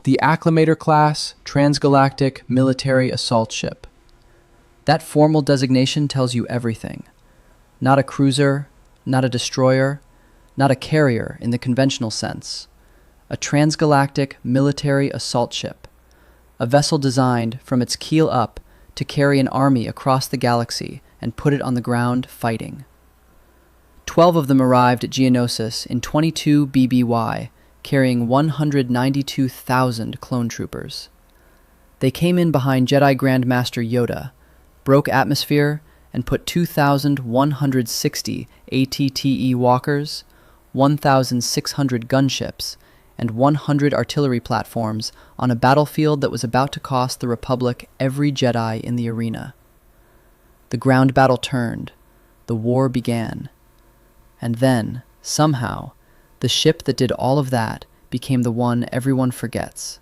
The Acclamator-class transgalactic military assault ship. That formal designation tells you everything. Not a cruiser, not a destroyer, not a carrier in the conventional sense. A transgalactic military assault ship. A vessel designed from its keel up to carry an army across the galaxy and put it on the ground fighting. 12 of them arrived at Geonosis in 22 BBY, carrying 192,000 clone troopers. They came in behind Jedi Grand Master Yoda, broke atmosphere, and put 2,160 ATTE walkers, 1,600 gunships, and 100 artillery platforms on a battlefield that was about to cost the Republic every Jedi in the arena. The ground battle turned. The war began. And then, somehow, the ship that did all of that became the one everyone forgets.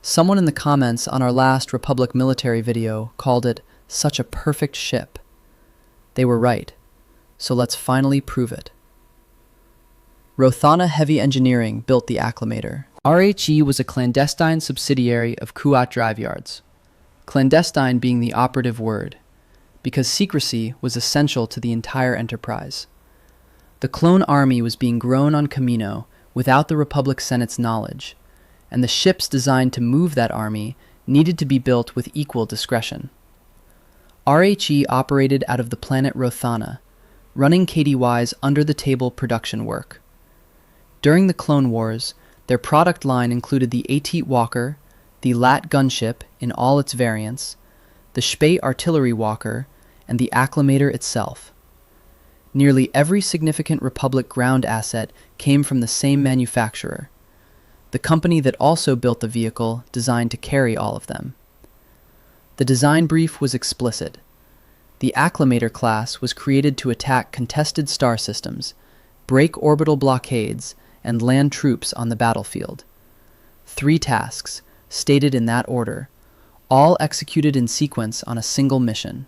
Someone in the comments on our last Republic military video called it such a perfect ship. They were right, so let's finally prove it. Rothana Heavy Engineering built the Acclamator. RHE was a clandestine subsidiary of Kuat Drive Yards, clandestine being the operative word, because secrecy was essential to the entire enterprise. The clone army was being grown on Kamino without the Republic Senate's knowledge, and the ships designed to move that army needed to be built with equal discretion. RHE operated out of the planet Rothana, running KDY's under-the-table production work. During the Clone Wars, their product line included the AT Walker, the LAAT gunship in all its variants, the SPHA artillery walker, and the Acclamator itself. Nearly every significant Republic ground asset came from the same manufacturer, the company that also built the vehicle designed to carry all of them. The design brief was explicit. The Acclamator-class was created to attack contested star systems, break orbital blockades, and land troops on the battlefield. 3 tasks, stated in that order, all executed in sequence on a single mission.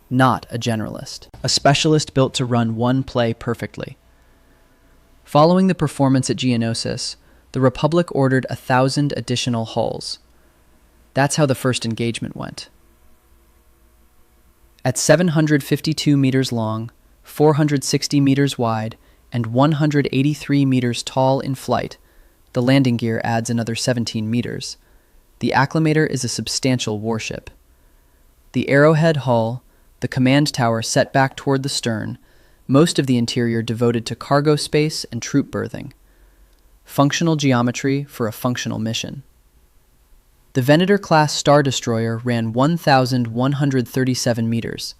Not a generalist. A specialist built to run one play perfectly. Following the performance at Geonosis, the Republic ordered 1,000 additional hulls. That's how the first engagement went. At 752 meters long, 460 meters wide, and 183 meters tall in flight, the landing gear adds another 17 meters. The Acclamator is a substantial warship. The arrowhead hull, the command tower set back toward the stern, most of the interior devoted to cargo space and troop berthing. Functional geometry for a functional mission. The Venator-class Star Destroyer ran 1,137 meters.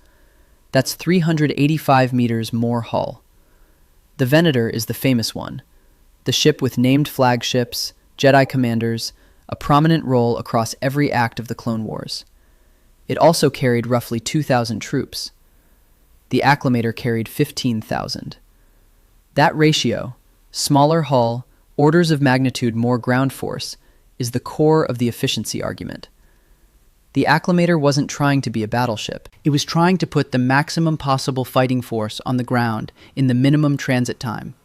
That's 385 meters more hull. The Venator is the famous one, the ship with named flagships, Jedi commanders, a prominent role across every act of the Clone Wars. It also carried roughly 2,000 troops. The Acclamator carried 15,000. That ratio, smaller hull, orders of magnitude more ground force, is the core of the efficiency argument. The Acclamator wasn't trying to be a battleship. It was trying to put the maximum possible fighting force on the ground in the minimum transit time,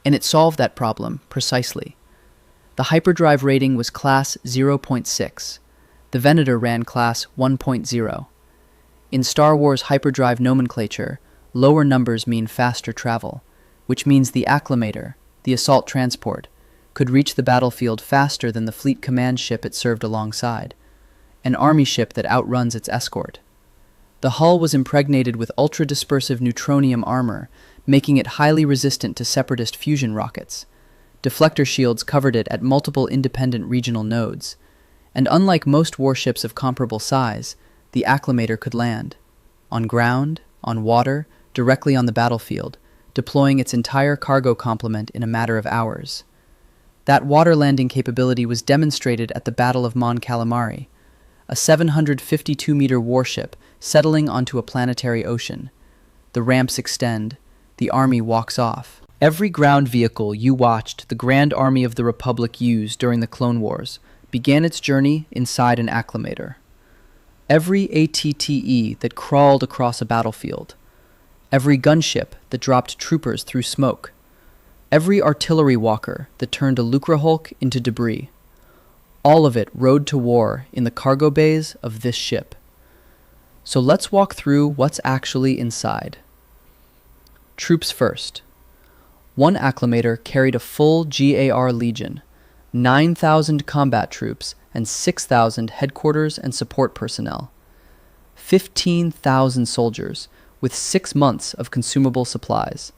and it solved that problem precisely. The hyperdrive rating was class 0.6. The Venator ran class 1.0. In Star Wars hyperdrive nomenclature, lower numbers mean faster travel, which means the Acclamator, the assault transport, could reach the battlefield faster than the fleet command ship it served alongside, an army ship that outruns its escort. The hull was impregnated with ultra-dispersive neutronium armor, making it highly resistant to separatist fusion rockets. Deflector shields covered it at multiple independent regional nodes, and unlike most warships of comparable size, the Acclamator could land on ground, on water, directly on the battlefield, deploying its entire cargo complement in a matter of hours. That water landing capability was demonstrated at the Battle of Mon Calamari, a 752-meter warship settling onto a planetary ocean. The ramps extend, the army walks off. Every ground vehicle you watched the Grand Army of the Republic use during the Clone Wars began its journey inside an Acclamator. Every ATTE that crawled across a battlefield, every gunship that dropped troopers through smoke, every artillery walker that turned a Lucrehulk into debris, All of it rode to war in the cargo bays of this ship. So let's walk through what's actually inside. Troops first. One Acclamator carried a full GAR Legion, 9,000 combat troops, and 6,000 headquarters and support personnel. 15,000 soldiers, with 6 months of consumable supplies.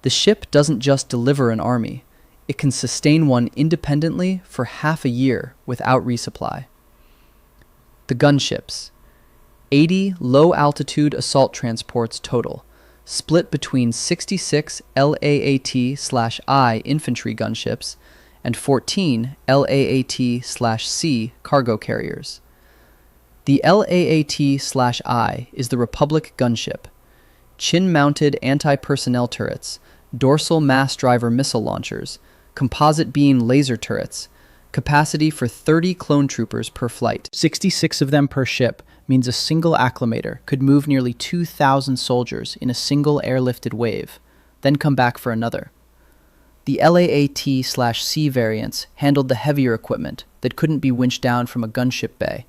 The ship doesn't just deliver an army, it can sustain one independently for half a year without resupply. The gunships. 80 low-altitude assault transports total, split between 66 LAAT/I infantry gunships and 14 LAAT/C cargo carriers. The LAAT/I is the Republic gunship. Chin-mounted anti-personnel turrets, dorsal mass driver missile launchers, composite beam laser turrets, capacity for 30 clone troopers per flight. 66 of them per ship means a single Acclamator could move nearly 2,000 soldiers in a single airlifted wave, then come back for another. The LAAT/C variants handled the heavier equipment that couldn't be winched down from a gunship bay,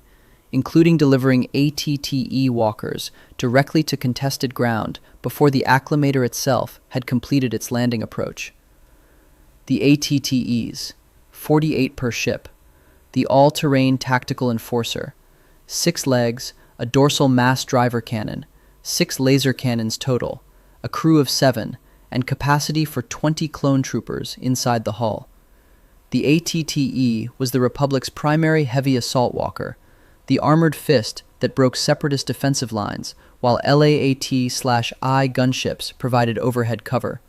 including delivering ATTE walkers directly to contested ground before the Acclamator itself had completed its landing approach. The ATTEs, 48 per ship, the all-terrain tactical enforcer, 6 legs, a dorsal mass driver cannon, 6 laser cannons total, a crew of 7, and capacity for 20 clone troopers inside the hull. The ATTE was the Republic's primary heavy assault walker, the armored fist that broke separatist defensive lines, while LAAT/I gunships provided overhead cover.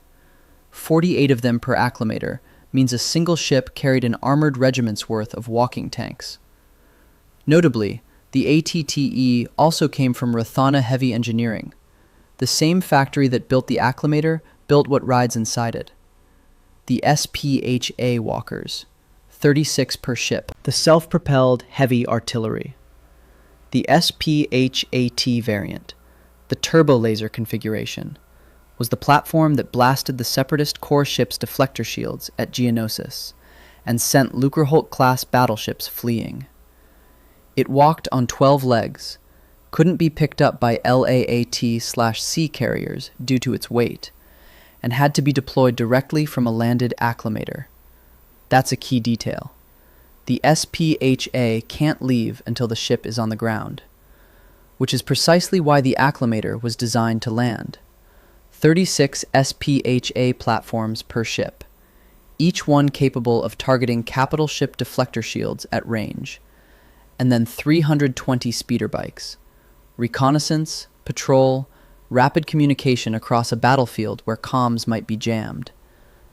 48 of them per Acclamator means a single ship carried an armored regiment's worth of walking tanks. Notably, the ATTE also came from Rothana Heavy Engineering. The same factory that built the Acclamator built what rides inside it. The SPHA walkers, 36 per ship, the self-propelled heavy artillery. The SPHAT variant, the turbo laser configuration, was the platform that blasted the Separatist core ship's deflector shields at Geonosis and sent Lucrehulk-class battleships fleeing. It walked on 12 legs, couldn't be picked up by LAAT/C carriers due to its weight, and had to be deployed directly from a landed Acclamator. That's a key detail. The SPHA can't leave until the ship is on the ground, which is precisely why the Acclamator was designed to land. 36 SPHA platforms per ship, each one capable of targeting capital ship deflector shields at range, and then 320 speeder bikes. Reconnaissance, patrol, rapid communication across a battlefield where comms might be jammed.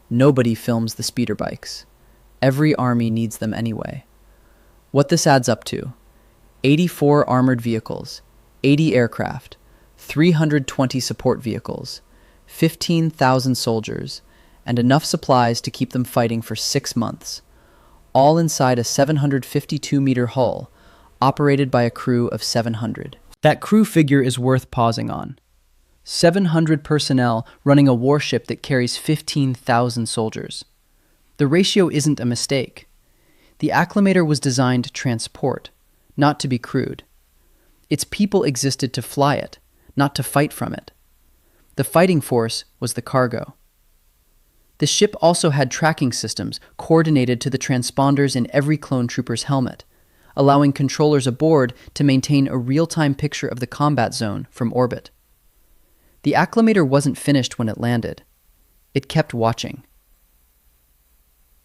Nobody films the speeder bikes. Every army needs them anyway. What this adds up to: 84 armored vehicles, 80 aircraft, 320 support vehicles, 15,000 soldiers, and enough supplies to keep them fighting for 6 months, all inside a 752-meter hull, operated by a crew of 700. That crew figure is worth pausing on. 700 personnel running a warship that carries 15,000 soldiers. The ratio isn't a mistake. The Acclamator was designed to transport, not to be crewed. Its people existed to fly it, not to fight from it. The fighting force was the cargo. The ship also had tracking systems coordinated to the transponders in every clone trooper's helmet, allowing controllers aboard to maintain a real-time picture of the combat zone from orbit. The Acclamator wasn't finished when it landed. It kept watching.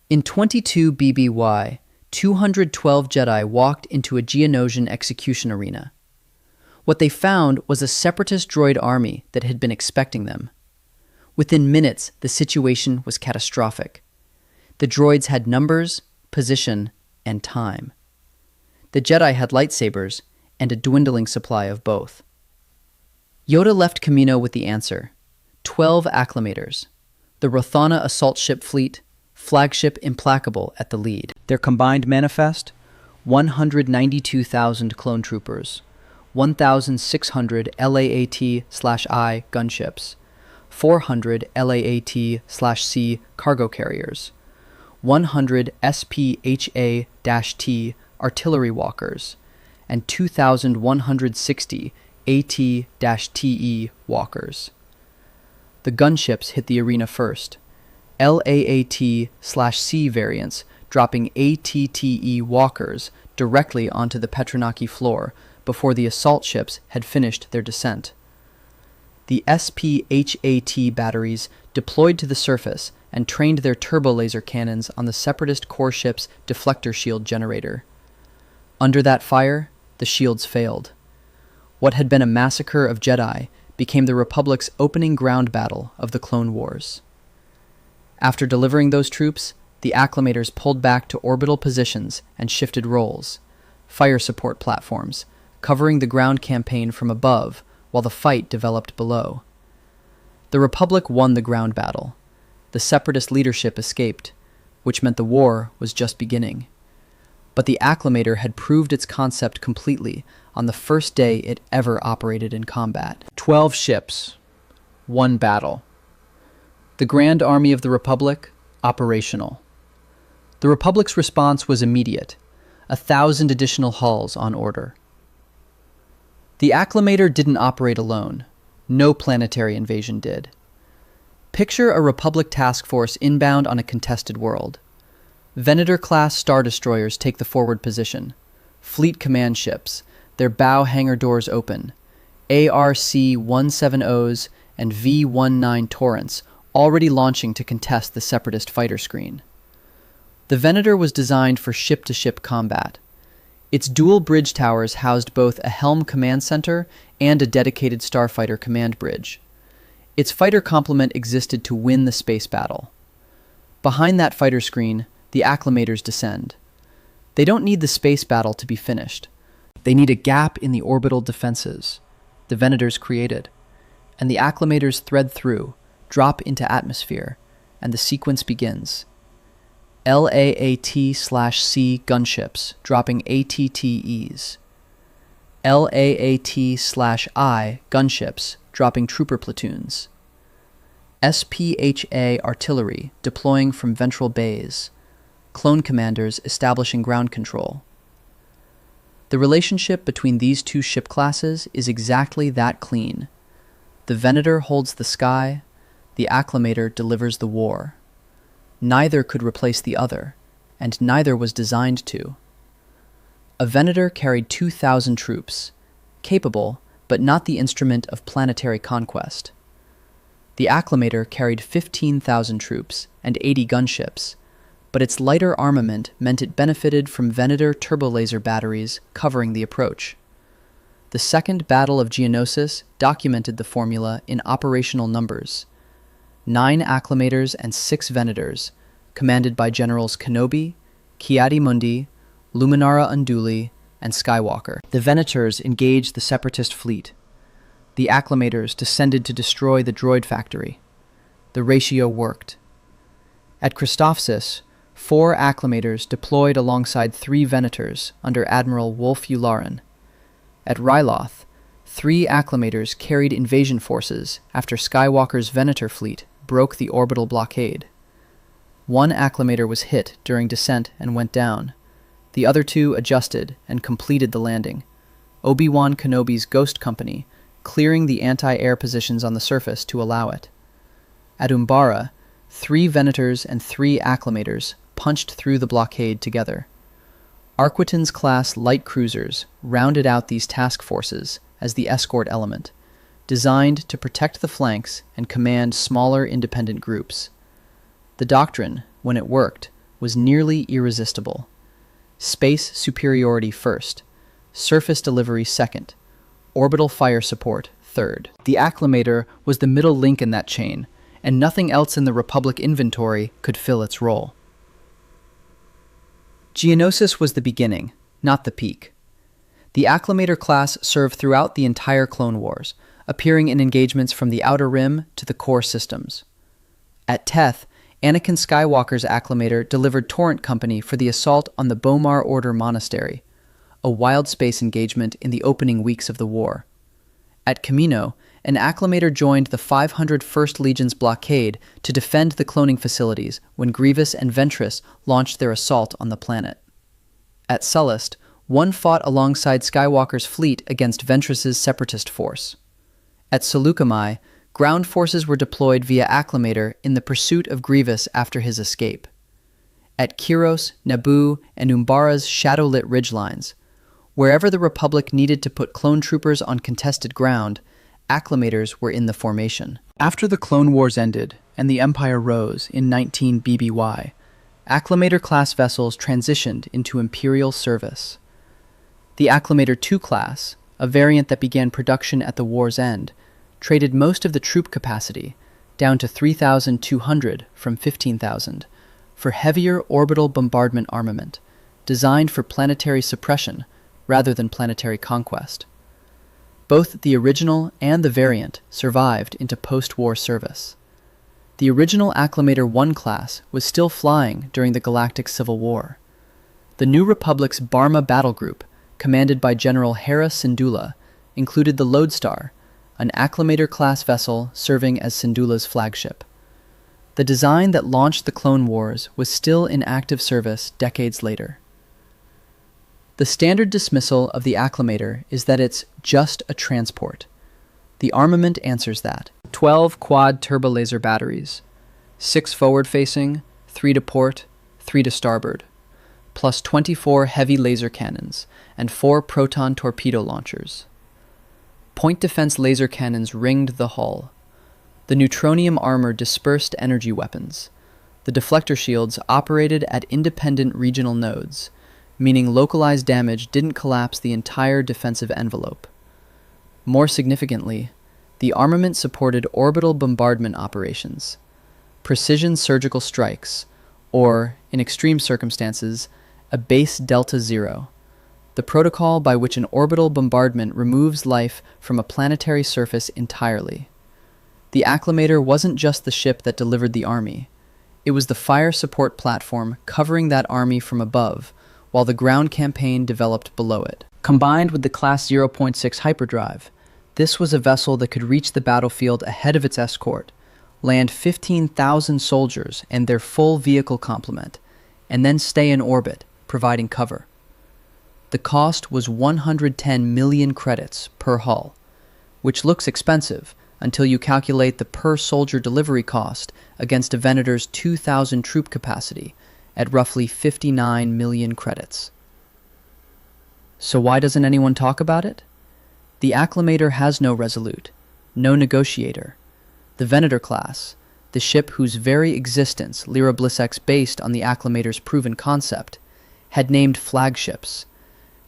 In 22 BBY, 212 Jedi walked into a Geonosian execution arena. What they found was a separatist droid army that had been expecting them. Within minutes, the situation was catastrophic. The droids had numbers, position, and time. The Jedi had lightsabers and a dwindling supply of both. Yoda left Kamino with the answer: 12 Acclamators, the Rothana assault ship fleet, flagship Implacable at the lead. Their combined manifest: 192,000 clone troopers, 1,600 LAAT/I gunships, 400 LAAT/C cargo carriers, 100 SPHA-T artillery walkers, and 2,160 AT-TE walkers. The gunships hit the arena first, LAAT/C variants dropping AT-TE walkers directly onto the Petronaki floor before the assault ships had finished their descent. The SPHA-T batteries deployed to the surface and trained their turbo-laser cannons on the Separatist core ship's deflector shield generator. Under that fire, the shields failed. What had been a massacre of Jedi became the Republic's opening ground battle of the Clone Wars. After delivering those troops, the Acclamators pulled back to orbital positions and shifted roles, fire support platforms, covering the ground campaign from above while the fight developed below. The Republic won the ground battle. The Separatist leadership escaped, which meant the war was just beginning. But the Acclamator had proved its concept completely on the first day it ever operated in combat. 12 ships, 1 battle. The Grand Army of the Republic, operational. The Republic's response was immediate, 1,000 additional hulls on order. The Acclamator didn't operate alone. No planetary invasion did. Picture a Republic task force inbound on a contested world. Venator-class Star Destroyers take the forward position. Fleet command ships, their bow hangar doors open. ARC-170s and V-19 Torrents already launching to contest the Separatist fighter screen. The Venator was designed for ship-to-ship combat. Its dual bridge towers housed both a helm command center and a dedicated starfighter command bridge. Its fighter complement existed to win the space battle. Behind that fighter screen, the Acclamators descend. They don't need the space battle to be finished. They need a gap in the orbital defenses the Venators created, and the Acclamators thread through, drop into atmosphere, and the sequence begins. LAAT/C gunships dropping AT-TEs. LAAT/I gunships dropping trooper platoons. SPHA artillery deploying from ventral bays. Clone commanders establishing ground control. The relationship between these two ship classes is exactly that clean. The Venator holds the sky, the Acclamator delivers the war. Neither could replace the other, and neither was designed to. A Venator carried 2,000 troops, capable but not the instrument of planetary conquest. The Acclamator carried 15,000 troops and 80 gunships, but its lighter armament meant it benefited from Venator turbolaser batteries covering the approach. The Second Battle of Geonosis documented the formula in operational numbers. 9 Acclamators and 6 Venators, commanded by Generals Kenobi, Ki-Adi-Mundi, Luminara Unduli, and Skywalker. The Venators engaged the Separatist fleet. The Acclamators descended to destroy the droid factory. The ratio worked. At Christophsis, 4 Acclamators deployed alongside 3 Venators under Admiral Wolf Yularen. At Ryloth, 3 Acclamators carried invasion forces after Skywalker's Venator fleet broke the orbital blockade. 1 Acclamator was hit during descent and went down. The other 2 adjusted and completed the landing. Obi-Wan Kenobi's Ghost Company, clearing the anti-air positions on the surface to allow it. At Umbara, 3 Venators and 3 Acclamators punched through the blockade together. Arquitens-class light cruisers rounded out these task forces as the escort element, designed to protect the flanks and command smaller independent groups. The doctrine, when it worked, was nearly irresistible. Space superiority first, surface delivery second, orbital fire support third. The Acclamator was the middle link in that chain, and nothing else in the Republic inventory could fill its role. Geonosis was the beginning, not the peak. The Acclamator-class served throughout the entire Clone Wars, appearing in engagements from the Outer Rim to the core systems. At Teth, Anakin Skywalker's Acclamator delivered Torrent Company for the assault on the Bomar Order Monastery, a wild space engagement in the opening weeks of the war. At Kamino, an Acclamator joined the 501st Legion's blockade to defend the cloning facilities when Grievous and Ventress launched their assault on the planet. At Sullust, one fought alongside Skywalker's fleet against Ventress's separatist force. At Seleucami, ground forces were deployed via Acclamator in the pursuit of Grievous after his escape. At Kiros, Naboo, and Umbara's shadow-lit ridgelines, wherever the Republic needed to put clone troopers on contested ground, Acclamators were in the formation. After the Clone Wars ended and the Empire rose in 19 BBY, Acclamator-class vessels transitioned into Imperial service. The Acclamator II class, a variant that began production at the war's end, traded most of the troop capacity, down to 3,200 from 15,000, for heavier orbital bombardment armament, designed for planetary suppression rather than planetary conquest. Both the original and the variant survived into post-war service. The original Acclamator I class was still flying during the Galactic Civil War. The New Republic's Barma battle group, commanded by General Hera Syndulla, included the Lodestar, an Acclamator-class vessel serving as Syndulla's flagship. The design that launched the Clone Wars was still in active service decades later. The standard dismissal of the Acclamator is that it's just a transport. The armament answers that. 12 quad turbolaser batteries, 6 forward-facing, 3 to port, 3 to starboard, plus 24 heavy laser cannons and 4 proton torpedo launchers. Point defense laser cannons ringed the hull. The neutronium armor dispersed energy weapons. The deflector shields operated at independent regional nodes, meaning localized damage didn't collapse the entire defensive envelope. More significantly, the armament supported orbital bombardment operations, precision surgical strikes, or, in extreme circumstances, a base Delta Zero, the protocol by which an orbital bombardment removes life from a planetary surface entirely. The Acclamator wasn't just the ship that delivered the army. It was the fire support platform covering that army from above, while the ground campaign developed below it. Combined with the Class 0.6 hyperdrive, this was a vessel that could reach the battlefield ahead of its escort, land 15,000 soldiers and their full vehicle complement, and then stay in orbit, providing cover. The cost was 110 million credits per hull, which looks expensive until you calculate the per-soldier delivery cost against a Venator's 2,000 troop capacity at roughly 59 million credits. So why doesn't anyone talk about it? The Acclamator has no Resolute, no negotiator. The Venator class, the ship whose very existence Lyra Blissx based on the Acclamator's proven concept, had named flagships,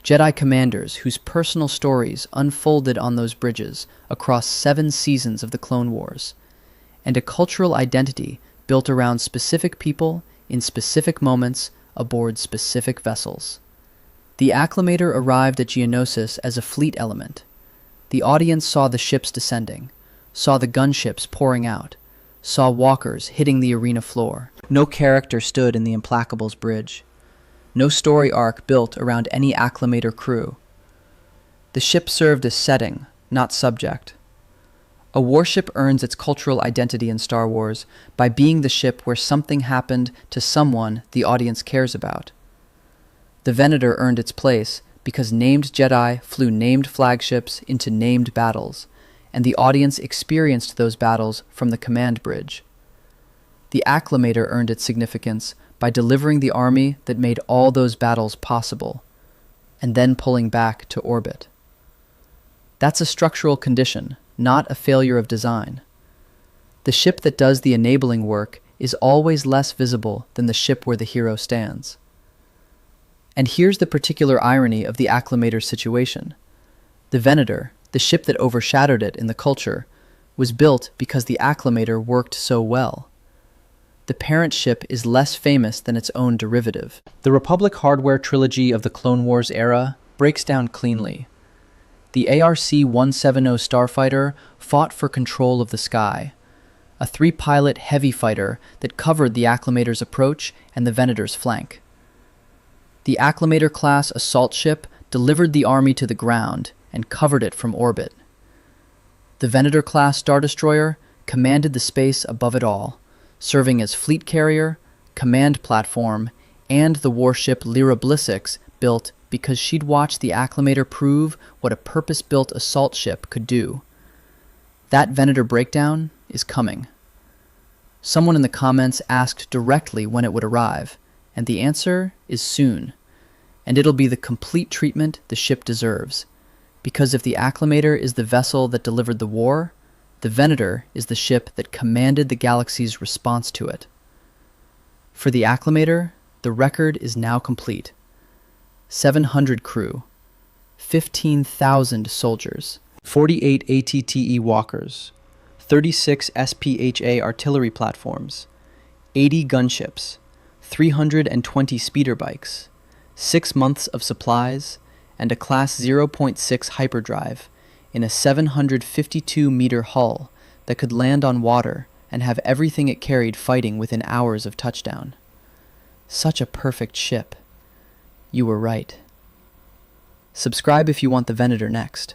Jedi commanders whose personal stories unfolded on those bridges across 7 seasons of the Clone Wars, and a cultural identity built around specific people in specific moments aboard specific vessels. The Acclamator arrived at Geonosis as a fleet element. The audience saw the ships descending, saw the gunships pouring out, saw walkers hitting the arena floor. No character stood in the Implacables bridge. No story arc built around any Acclamator crew. The ship served as setting, not subject. A warship earns its cultural identity in Star Wars by being the ship where something happened to someone the audience cares about. The Venator earned its place because named Jedi flew named flagships into named battles, and the audience experienced those battles from the command bridge. The Acclamator earned its significance by delivering the army that made all those battles possible, and then pulling back to orbit. That's a structural condition, not a failure of design. The ship that does the enabling work is always less visible than the ship where the hero stands. And here's the particular irony of the Acclamator's situation. The Venator, the ship that overshadowed it in the culture, was built because the Acclamator worked so well. The parent ship is less famous than its own derivative. The Republic hardware trilogy of the Clone Wars era breaks down cleanly. The ARC-170 starfighter fought for control of the sky, a 3-pilot heavy fighter that covered the Acclamator's approach and the Venator's flank. The Acclamator-class assault ship delivered the army to the ground and covered it from orbit. The Venator-class Star Destroyer commanded the space above it all, serving as fleet carrier, command platform, and the warship Lyra Blissix, built because she'd watched the Acclamator prove what a purpose-built assault ship could do. That Venator breakdown is coming. Someone in the comments asked directly when it would arrive, and the answer is soon. And it'll be the complete treatment the ship deserves. Because if the Acclamator is the vessel that delivered the war, the Venator is the ship that commanded the galaxy's response to it. For the Acclamator, the record is now complete. 700 crew, 15,000 soldiers, 48 ATTE walkers, 36 SPHA artillery platforms, 80 gunships, 320 speeder bikes, 6 months of supplies, and a Class 0.6 hyperdrive in a 752-meter hull that could land on water and have everything it carried fighting within hours of touchdown. Such a perfect ship. You were right. Subscribe if you want the Venator next.